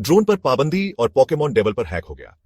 Drone पर पाबंदी और पोकेमॉन डेवलपर हैक हो गया।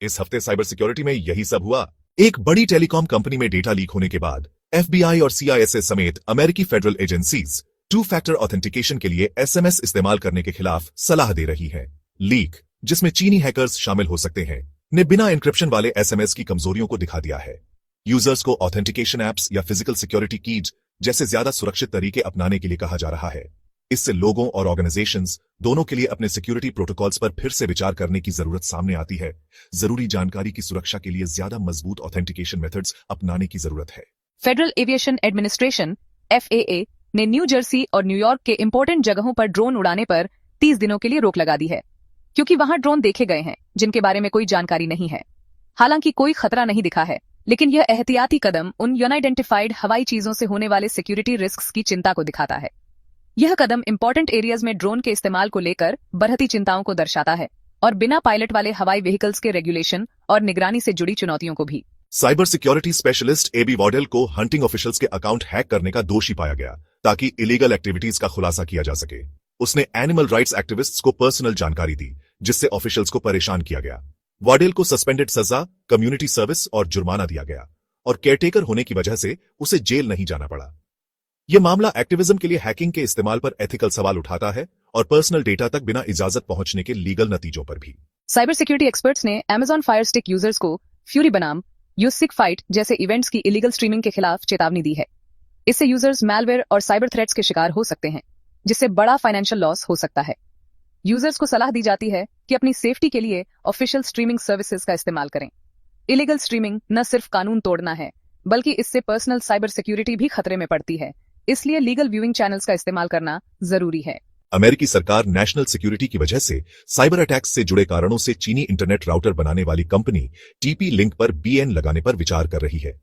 इस हफ्ते साइबर सिक्योरिटी में यही सब हुआ। एक बड़ी टेलीकॉम कंपनी में डेटा लीक होने के बाद FBI और CISA समेत अमेरिकी federal agencies two factor authentication के लिए SMS इस्तेमाल करने के खिलाफ सलाह दे रही है। लीक, जिसमें चीनी हैकर्स शामिल हो सकते हैं, ने बिना इंक्रिप्शन वाले SMS की कमजोरियों को दिखा दिया है। यूजर्स को ऑथेंटिकेशन एप्स या फिजिकल सिक्योरिटी कीज जैसे ज्यादा सुरक्षित तरीके अपनाने के लिए कहा जा रहा है। इससे लोगों और ऑर्गेनाइजेशंस दोनों के लिए अपने सिक्योरिटी प्रोटोकॉल्स पर फिर से विचार करने की जरूरत सामने आती है। जरूरी जानकारी की सुरक्षा के लिए ज्यादा मजबूत ऑथेंटिकेशन मेथड्स अपनाने की जरूरत है। फेडरल एविएशन एडमिनिस्ट्रेशन FAA ने न्यू जर्सी और न्यूयॉर्क के इंपॉर्टेंट जगहों पर ड्रोन उड़ाने पर 30 दिनों के लिए रोक लगा दी है, क्योंकि वहां ड्रोन देखे गए हैं जिनके बारे में कोई जानकारी नहीं है। हालांकि कोई खतरा नहीं दिखा है, लेकिन यह एहतियाती कदम उन अनआइडेंटिफाइड हवाई चीजों से होने वाले सिक्योरिटी रिस्क्स की चिंता को दिखाता है। यह कदम इंपॉर्टेंट एरियाज में ड्रोन के इस्तेमाल को लेकर बढ़ती चिंताओं को दर्शाता है और बिना पायलट वाले हवाई व्हीकल्स के रेगुलेशन और निगरानी से जुड़ी चुनौतियों को भी। साइबर सिक्योरिटी स्पेशलिस्ट AB वॉडेल को हंटिंग ऑफिशियल्स के अकाउंट हैक करने का दोषी पाया गया ताकि इलीगल एक्टिविटीज का खुलासा किया जा सके। उसने एनिमल राइट्स एक्टिविस्ट्स को पर्सनल जानकारी दी, जिससे ऑफिशियल्स को परेशान किया गया। वॉडेल को सस्पेंडेड सजा, कम्युनिटी सर्विस और जुर्माना दिया गया और केयरटेकर होने की वजह से उसे जेल नहीं जाना पड़ा। यह मामला एक्टिविज्म के लिए हैकिंग के इस्तेमाल पर एथिकल सवाल उठाता है और पर्सनल डेटा तक बिना इजाजत पहुंचने के लीगल नतीजों पर भी। साइबर सिक्योरिटी एक्सपर्ट्स ने Amazon Fire Stick यूजर्स को फ्यूरी बनाम यूसिक फाइट जैसे इवेंट्स की इलीगल स्ट्रीमिंग के खिलाफ चेतावनी दी है। इससे यूजर्स मैलवेयर और साइबर थ्रेट्स के शिकार हो सकते हैं, जिससे बड़ा फाइनेंशियल लॉस हो सकता है। यूजर्स को सलाह दी जाती है कि अपनी सेफ्टी के लिए ऑफिशियल स्ट्रीमिंग सर्विसेज का इस्तेमाल करें। इलीगल स्ट्रीमिंग न सिर्फ कानून तोड़ना है, बल्कि इससे पर्सनल साइबर सिक्योरिटी भी खतरे में पड़ती है। इसलिए लीगल व्यूइंग चैनल्स का इस्तेमाल करना जरूरी है। अमेरिकी सरकार नेशनल सिक्योरिटी की वजह से साइबर अटैक्स से जुड़े कारणों से चीनी इंटरनेट राउटर बनाने वाली कंपनी TP-Link पर BN लगाने पर विचार कर रही है।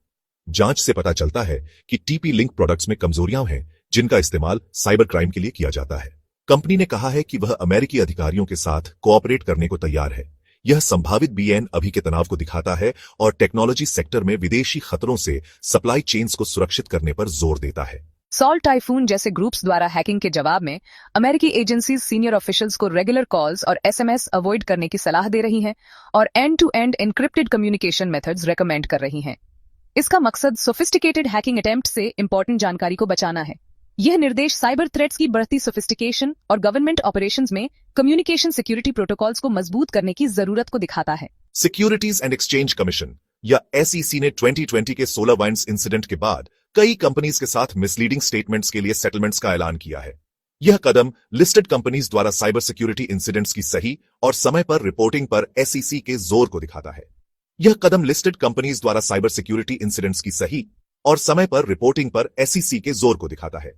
जांच से पता चलता है कि TP-Link प्रोडक्ट्स में कमजोरियां हैं, जिनका इस्तेमाल साइबर क्राइम के लिए किया जाता है। कंपनी ने कहा है कि वह अमेरिकी अधिकारियों के साथ कोऑपरेट करने को तैयार है। यह संभावित BN अभी के तनाव को दिखाता है और टेक्नोलॉजी सेक्टर में विदेशी खतरों से सप्लाई चेन्स को सुरक्षित करने पर जोर देता है। सॉल्ट टाइफून जैसे ग्रुप्स द्वारा हैकिंग के जवाब में अमेरिकी एजेंसीज सीनियर ऑफिशियल्स को रेगुलर कॉल्स और SMS अवॉइड करने की सलाह दे रही हैं और end-to-end encrypted communication methods recommend कर रही हैं। इसका मकसद सोफिस्टिकेटेड हैकिंग अटेम्प्ट से इंपॉर्टेंट जानकारी को बचाना है। यह निर्देश साइबर थ्रेट्स की बढ़ती सोफिस्टिकेशन और गवर्नमेंट ऑपरेशंस में कम्युनिकेशन सिक्योरिटी प्रोटोकॉल्स को मजबूत करने की जरूरत को दिखाता है। सिक्योरिटीज एंड एक्सचेंज कमीशन या SEC ने 2020 के SolarWinds इंसिडेंट के बाद कई कंपनीज के साथ मिसलीडिंग स्टेटमेंट्स के लिए सेटलमेंट्स का ऐलान किया है। यह कदम लिस्टेड कंपनीज द्वारा साइबर सिक्योरिटी इंसिडेंट्स की सही और समय पर रिपोर्टिंग पर SEC के जोर को दिखाता है। यह कदम लिस्टेड कंपनीज द्वारा साइबर सिक्योरिटी इंसिडेंट्स की सही और समय पर रिपोर्टिंग पर SEC के जोर को दिखाता है।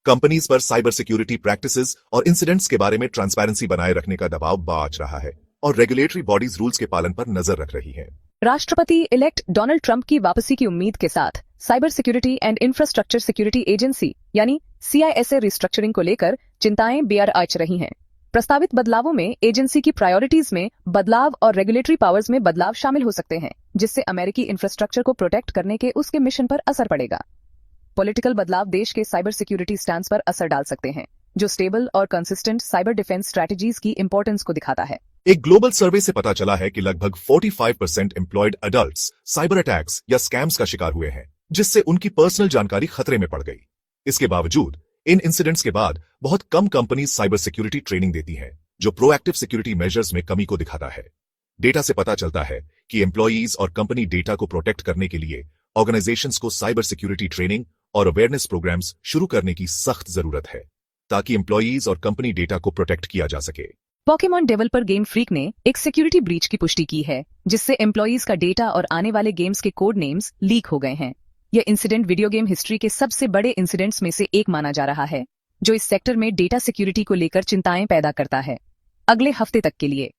कंपनीज पर साइबर सिक्योरिटी प्रैक्टिसेस और इंसिडेंट्स के बारे में ट्रांसपेरेंसी बनाए रखने का दबाव बाज रहा है और रेगुलेटरी बॉडीज रूल्स के पालन पर नजर रख रही हैं। राष्ट्रपति इलेक्ट डोनाल्ड ट्रंप की वापसी की उम्मीद के साथ cyber security and infrastructure security agency यानी CISA रिस्ट्रक्चरिंग को लेकर चिंताएं बेअर आच रही हैं। प्रस्तावित बदलावों में एजेंसी की प्रायोरिटीज में बदलाव और रेगुलेटरी पावर्स में बदलाव शामिल हो सकते हैं, जिससे अमेरिकी इंफ्रास्ट्रक्चर को प्रोटेक्ट करने के उसके मिशन पर असर पड़ेगा। पॉलिटिकल बदलाव देश के साइबर सिक्योरिटी स्टैंड्स पर असर डाल सकते हैं, जो स्टेबल और कंसिस्टेंट साइबर डिफेंस स्ट्रैटेजीज की इंपॉर्टेंस को दिखाता है। एक ग्लोबल सर्वे से पता चला है कि लगभग 45% एम्प्लॉयड अडल्ट्स साइबर अटैक्स या स्कैम्स का शिकार हुए हैं, जिससे उनकी पर्सनल जानकारी खतरे में पड़ गई। इसके बावजूद इन इंसिडेंट्स के बाद बहुत कम कंपनीज साइबर सिक्योरिटी ट्रेनिंग देती हैं, जो प्रोएक्टिव सिक्योरिटी मेजर्स में कमी को दिखाता है। डेटा से पता चलता है कि एम्प्लॉयज और कंपनी डेटा को प्रोटेक्ट करने के लिए ऑर्गेनाइजेशंस को साइबर सिक्योरिटी ट्रेनिंग और अवेयरनेस प्रोग्राम्स शुरू करने की सख्त जरूरत है, ताकि एम्प्लॉयज और कंपनी डेटा को प्रोटेक्ट किया जा सके। पोकेमॉन डेवलपर गेम फ्रीक ने एक सिक्योरिटी ब्रीच की पुष्टि की है, जिससे एम्प्लॉयज का डेटा और आने वाले गेम्स के कोड नेम्स लीक हो गए हैं। यह इंसिडेंट वीडियो गेम हिस्ट्री के सबसे बड़े इंसिडेंट्स में से एक माना जा रहा है, जो इस सेक्टर में डेटा सिक्योरिटी को लेकर चिंताएं पैदा करता है। अगले हफ्ते तक के लिए